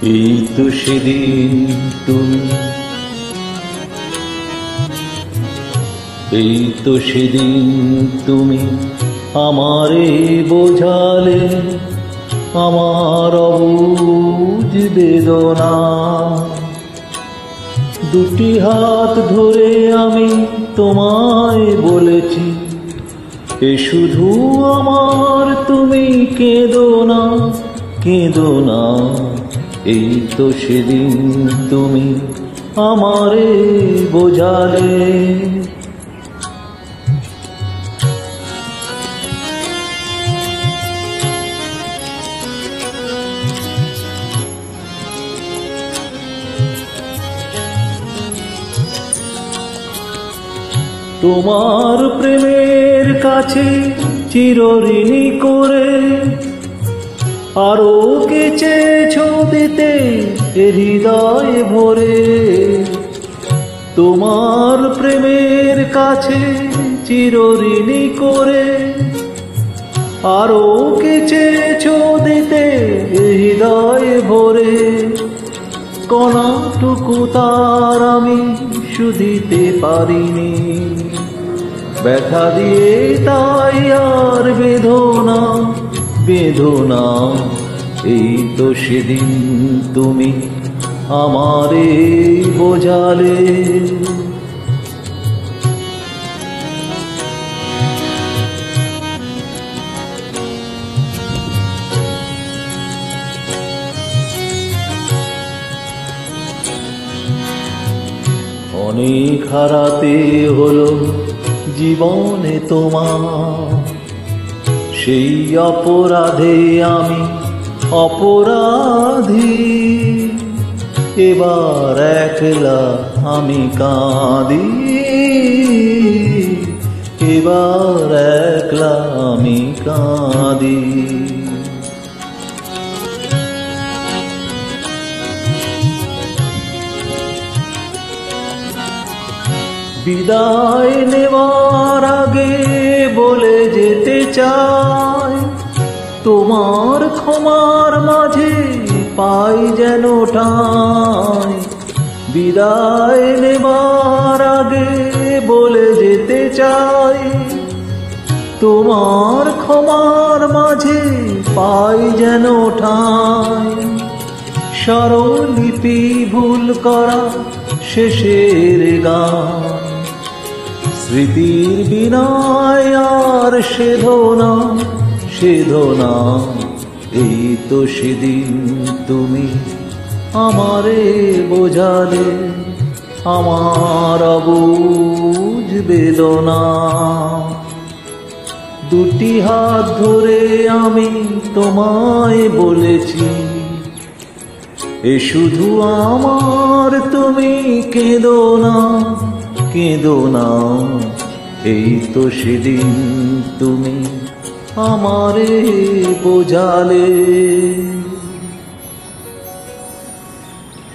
এই তো সেদিন তুমি, এই তো সেদিন তুমি আমারে বোঝালে আমার অবুঝ বেদনা। দুটি হাত ধরে আমি তোমায় বলেছি, এ শুধু আমার, তুমি কেঁদো না, কেঁদো না। এই তো সেদিন তুমি আমারে বোঝালে। তোমার প্রেমের কাছে চিরঋণী করে আরো কে চেয়েছো দিতে হৃদয় ভরে। তোমার প্রেমের কাছে চিরঋণী করে আরো কে চেয়েছো দিতে হৃদয় ভরে। কণাটুকু তার আমি শুধিতে পারিনি, ব্যথা দিয়ে তাই আর বেদনা, বেদনা। এই তো সেদিন তুমি আমারে বোঝালে। অনেক হারাতে হলো জীবনে তোমার, সেই অপরাধে আমি অপরাধী। এবার একলা আমি কাঁদি, এবার একলা আমি কাঁদি। বিদায় নেওয়ার আগে বলে যেতে চাই, তোমার ক্ষমার মাঝে পাই যেন ঠাঁই। বিদায় নেবার আগে বলে যেতে চাই, তোমার ক্ষমার মাঝে পাই যেন ঠাঁই। স্বরলিপি ভুল করা শেষের গান, স্মৃতির বিনায় আর সেধনা, সেধনা। এই তো সেদিন তুমি আমারে বোঝালে আমার অবুঝ বেদনা। দুটি হাত ধরে আমি তোমায় বলেছি, এ শুধু আমার, তুমি কেঁদো না, কেঁদো না। এই তো সেদিন তুমি আমারে বোঝালে।